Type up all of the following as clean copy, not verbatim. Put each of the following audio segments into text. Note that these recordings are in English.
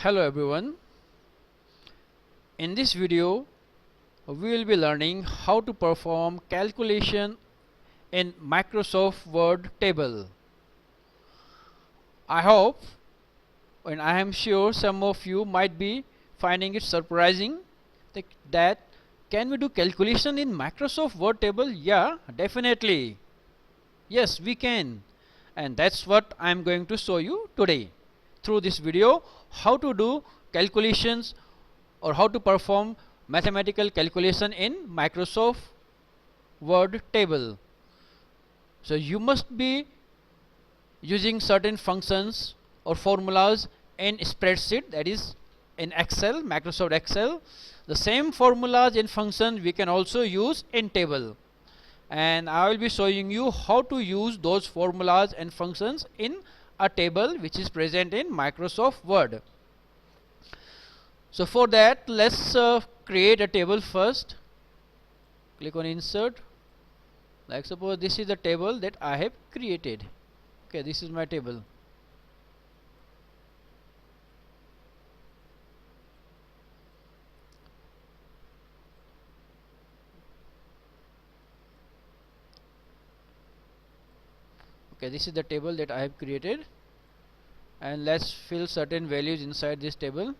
Hello everyone. In this video we will be learning how to perform calculation in Microsoft Word table. I hope and I am sure some of you might be finding it surprising that can we do calculation in Microsoft Word table? Yeah, definitely. Yes, we can. And that's what I am going to show you today through this video, how to do calculations or how to perform mathematical calculation in Microsoft Word table. So you must be using certain functions or formulas in spreadsheet, that is in Excel, Microsoft Excel. The same formulas and functions we can also use in table, and I will be showing you how to use those formulas and functions in a table which is present in Microsoft Word. So for that, let's create a table first. Click on insert. Like suppose this is the table that I have created. Okay, this is my table. Okay, this is the table that I have created, and let's fill certain values inside this table.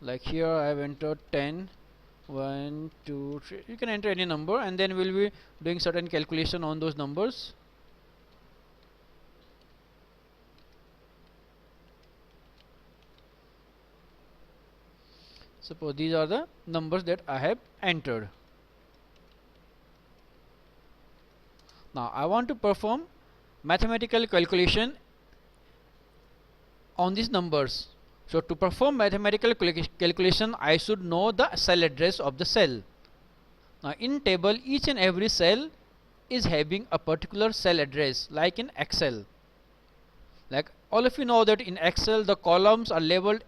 Like here I have entered 10, 1, 2, 3. You can enter any number, and then we'll be doing certain calculation on those numbers. Suppose these are the numbers that I have entered. Now I want to perform mathematical calculation on these numbers. So to perform mathematical calculation, I should know the cell address of the cell. Now in table, each and every cell is having a particular cell address, like in Excel. Like all of you know that in Excel the columns are labeled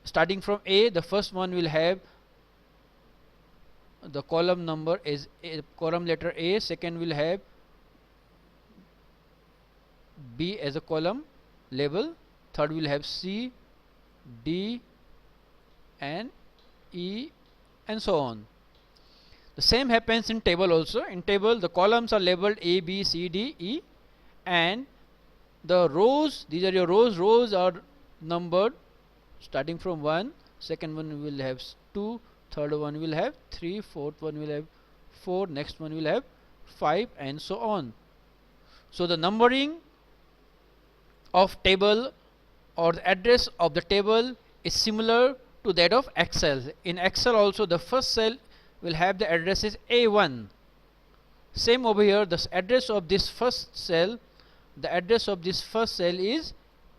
starting from A. The first one will have the column number is column letter A, second will have B as a column label, third will have C, D and E and so on. The same happens in table also. In table the columns are labeled A, B, C, D, E, and the rows, these are your rows are numbered starting from 1, second one will have 2, third one will have 3, fourth one will have 4, next one will have 5 and so on. So the numbering of table or the address of the table is similar to that of Excel. In Excel also the first cell will have the address is A1. Same over here, the address of this first cell, the address of this first cell is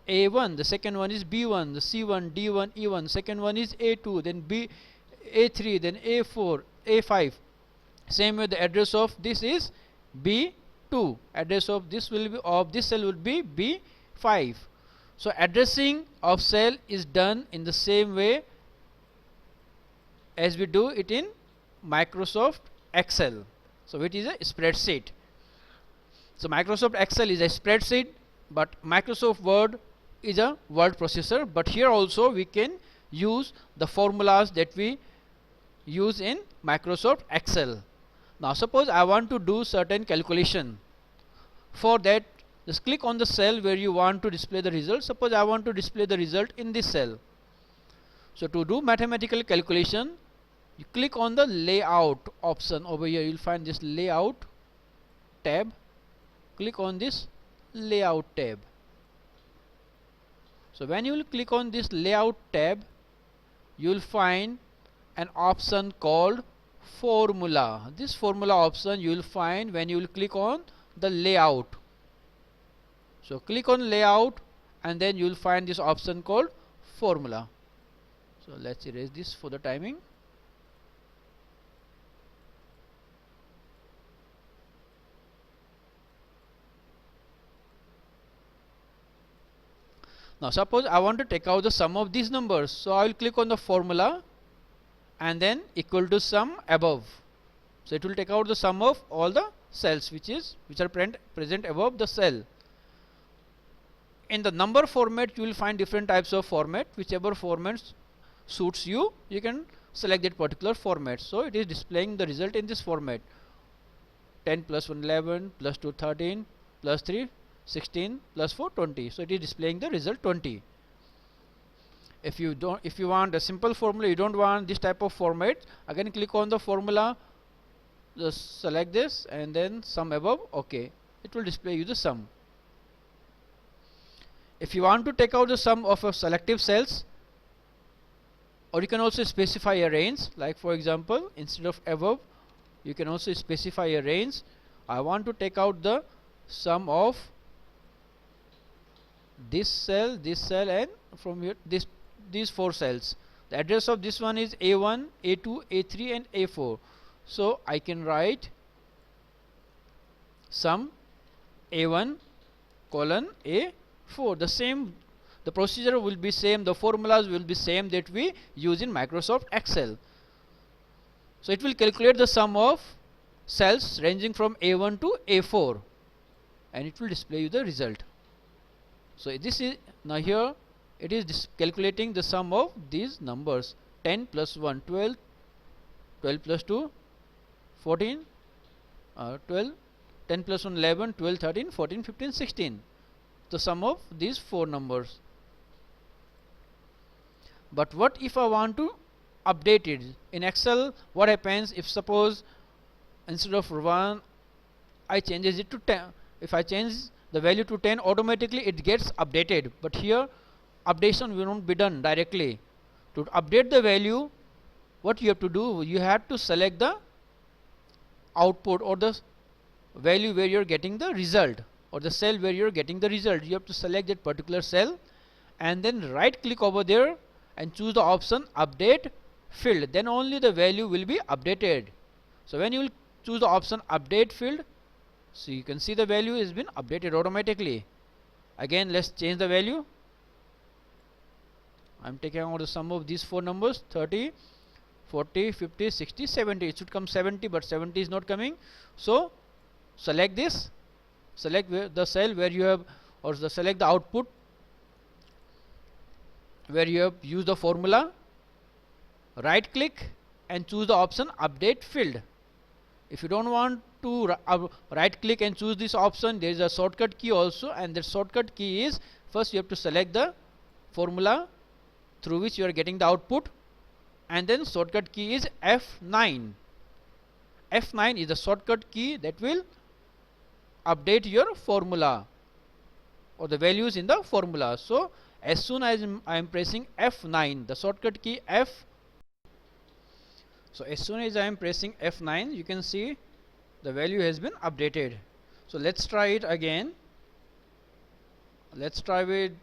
A1, the second one is B1, the C1, D1, E1, second one is A2, then A3, then A4, A5. Same way the address of this is B2, address of this will be of this cell will be B5. So addressing of cell is done in the same way as we do it in Microsoft Excel. So it is a spreadsheet. So Microsoft Excel is a spreadsheet, but Microsoft Word is a word processor. But here also we can use the formulas that we use in Microsoft Excel. Now suppose I want to do certain calculation. For that, just click on the cell where you want to display the result. Suppose I want to display the result in this cell. So to do mathematical calculation, you click on the layout option over here. You will find this layout tab. Click on this layout tab. So when you will click on this layout tab, you will find an option called formula. This formula option you will find when you will click on the layout. So click on layout and then you will find this option called formula. So let's erase this for the timing. Now suppose I want to take out the sum of these numbers. So I will click on the formula and then equal to sum above. So it will take out the sum of all the cells which are present above the cell. in the number format you will find different types of format. Whichever format suits you, you can select that particular format. So it is displaying the result in this format: 10 plus 1 11, plus 2 13, plus 3 16, plus 4 20. So it is displaying the result 20. If you want a simple formula, you don't want this type of format, again click on the formula, just select this and then sum above. Okay, it will display you the sum. If you want to take out the sum of a selective cells, or you can also specify a range, like for example instead of above you can also specify a range. I want to take out the sum of this cell, and from here these 4 cells. The address of this one is A1, A2, A3 and A4. So I can write sum A1 colon A4. The procedure will be same, the formulas will be same that we use in Microsoft Excel. So it will calculate the sum of cells ranging from A1 to A4 and it will display you the result. So this is now here it is calculating the sum of these numbers: 10 plus 1 12, 12 plus 2 14, 12, 10 plus 1 11, 12 13, 14 15 16, the sum of these 4 numbers. But what if I want to update it in Excel? What happens if suppose instead of 1 I changes it to 10? If I change the value to 10, automatically it gets updated, but here updation will not be done directly. To update the value, what you have to do, you have to select the output or the value where you are getting the result, or the cell where you are getting the result. You have to select that particular cell and then right click over there and choose the option update field. Then only the value will be updated. So when you will choose the option update field, so you can see the value has been updated automatically. Again let's change the value. I'm taking out the sum of these 4 numbers: 30, 40, 50, 60, 70. It should come 70, but 70 is not coming. So select this, select the cell where you have, or select the output where you have used the formula, right click and choose the option update field. If you don't want to right click and choose this option, there is a shortcut key also, and the shortcut key is, first you have to select the formula through which you are getting the output, and then shortcut key is F9. F9 is the shortcut key that will update your formula or the values in the formula. So as soon as I am pressing F9, the shortcut key F, so as soon as I am pressing F9, you can see the value has been updated. So let's try it again. Let's try it.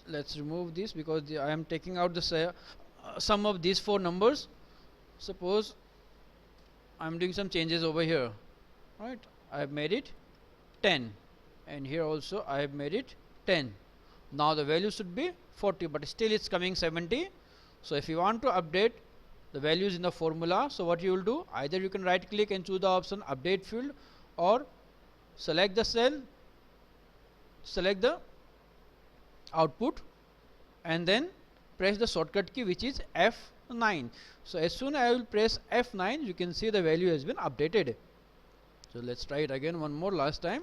Let's remove this because I am taking out the sum of these 4 numbers. Suppose I am doing some changes over here, right? I have made it 10, and here also I have made it 10. Now the value should be 40, but still it's coming 70. So if you want to update the values in the formula, so what you will do, either you can right click and choose the option update field, or select the cell, select the output and then press the shortcut key which is F9. So as soon as I will press F9, you can see the value has been updated. So let's try it again one more last time.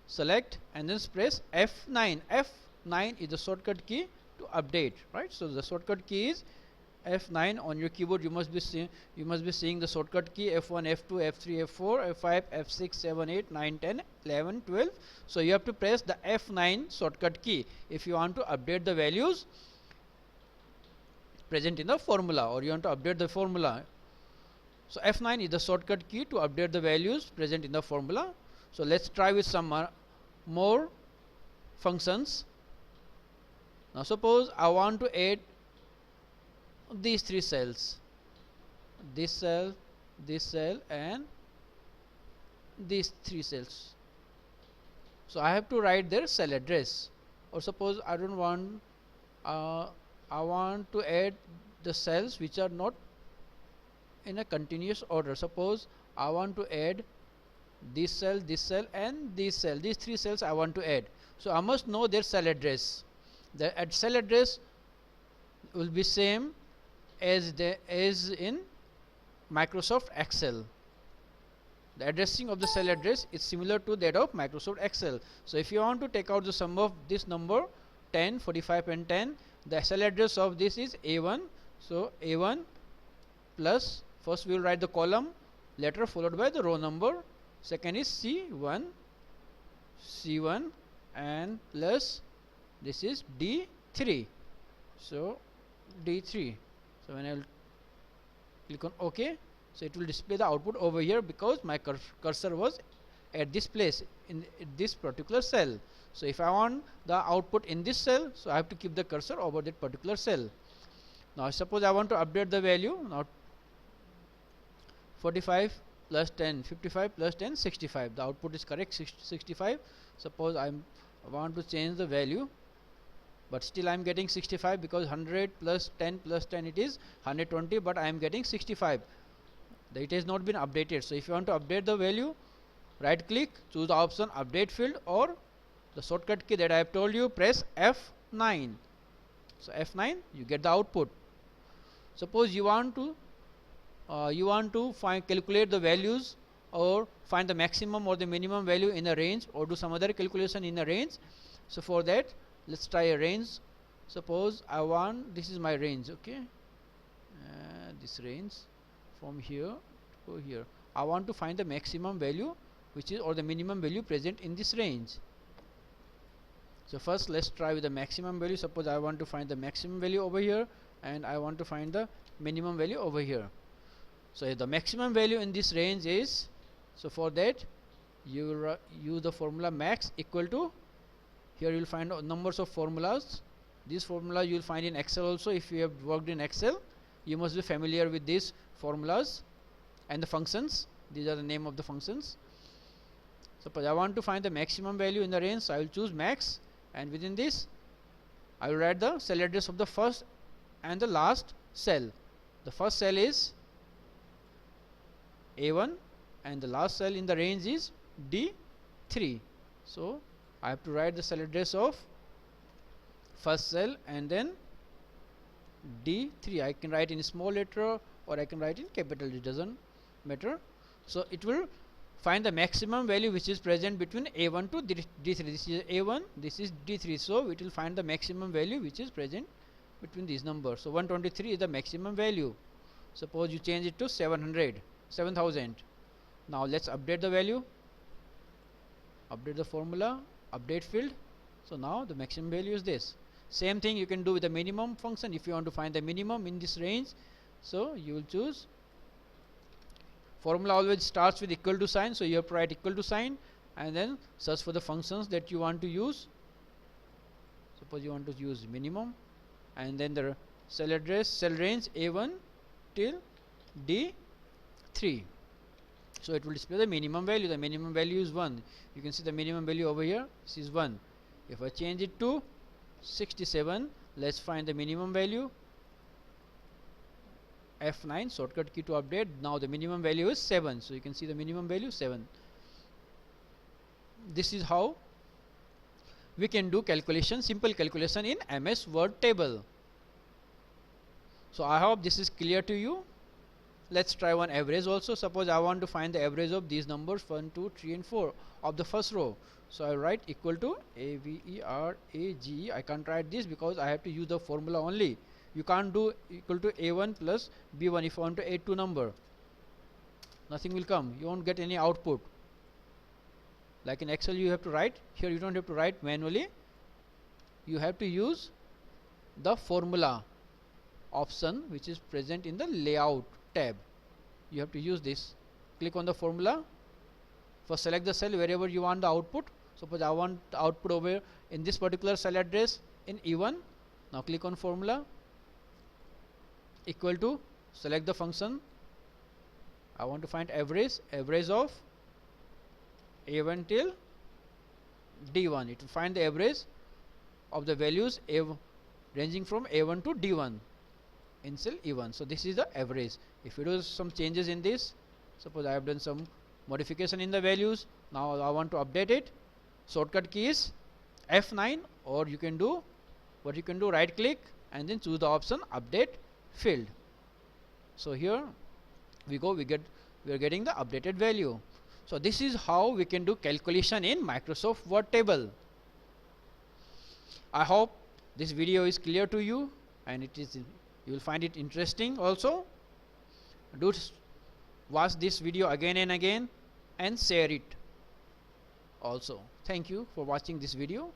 Select and then press F9. F9 is the shortcut key to update, right? So the shortcut key is F9 on your keyboard. You must be seeing the shortcut key F1, F2, F3, F4, F5, F6, 7, 8, 9, 10, 11, 12. So you have to press the F9 shortcut key if you want to update the values present in the formula, or you want to update the formula. So F9 is the shortcut key to update the values present in the formula. So let's try with some more functions. Now suppose I want to add these 3 cells, this cell, and these 3 cells. So I have to write their cell address. Or suppose I don't want, I want to add the cells which are not in a continuous order. Suppose I want to add this cell, and this cell, these 3 cells I want to add. So I must know their cell address. The cell address will be same as in Microsoft Excel. The addressing of the cell address is similar to that of Microsoft Excel. So if you want to take out the sum of this number 10, 45 and 10, the cell address of this is A1. So A1 plus, first we will write the column letter followed by the row number, second is C1 and plus this is D3. So D3. So when I will click on OK, so it will display the output over here because my cursor was at this place in this particular cell. So if I want the output in this cell, so I have to keep the cursor over that particular cell. Now suppose I want to update the value. Now 45 plus 10, 55 plus 10, 65. The output is correct, 65. Suppose I want to change the value, but still I am getting 65 because 100 plus 10 plus 10 it is 120, but I am getting 65. It has not been updated. So if you want to update the value, right click, choose the option update field, or the shortcut key that I have told you, press F9. So F9, you get the output. Suppose you want to calculate the values or find the maximum or the minimum value in a range, or do some other calculation in a range. So for that, let's try a range. Suppose I want, this is my range, okay, this range from here to here. I want to find the maximum value which is, or the minimum value present in this range. So first let's try with the maximum value. Suppose I want to find the maximum value over here and I want to find the minimum value over here. So the maximum value in this range is, so for that you will use the formula max equal to, here you will find numbers of formulas. This formula you will find in Excel also. If you have worked in Excel, you must be familiar with these formulas and the functions. These are the name of the functions. Suppose I want to find the maximum value in the range, so I will choose max, and within this I will write the cell address of the first and the last cell. The first cell is A1 and the last cell in the range is D3. So I have to write the cell address of first cell and then D3. I can write in small letter or I can write in capital, it doesn't matter. So it will find the maximum value which is present between A1 to D3. This is A1, this is D3. So it will find the maximum value which is present between these numbers. So 123 is the maximum value. Suppose you change it to 7,000. Now let's update the value, update the formula, update field. So now the maximum value is this. Same thing you can do with the minimum function. If you want to find the minimum in this range, so you will choose, formula always starts with equal to sign, so you have to write equal to sign and then search for the functions that you want to use. Suppose you want to use minimum and then the cell address, cell range A1 till D3. So it will display the minimum value. The minimum value is 1. You can see the minimum value over here. This is 1. If I change it to 67, let's find the minimum value. F9, shortcut key to update. Now the minimum value is 7. So you can see the minimum value 7. This is how we can do calculation, simple calculation in MS Word table. So I hope this is clear to you. Let's try one average also. Suppose I want to find the average of these numbers 1, 2, 3 and 4 of the first row. So I write equal to AVERAGE. I can't write this because I have to use the formula only. You can't do equal to A1 plus B1 if you want to add two number. Nothing will come. You won't get any output. Like in Excel you have to write. Here you don't have to write manually. You have to use the formula option which is present in the layout tab. You have to use this. Click on the formula. First select the cell wherever you want the output. Suppose I want the output over in this particular cell address in E1. Now click on formula, equal to, select the function. I want to find average of A1 till D1. It will find the average of the values ranging from A1 to D1 in cell E1. So this is the average. If you do some changes in this, suppose I have done some modification in the values, now I want to update it. Shortcut key is F9, or you can do what you can do, right click and then choose the option update field. So here we go, we are getting the updated value. So this is how we can do calculation in Microsoft Word table. I hope this video is clear to you, and you will find it interesting also. Do watch this video again and again and share it also. Thank you for watching this video.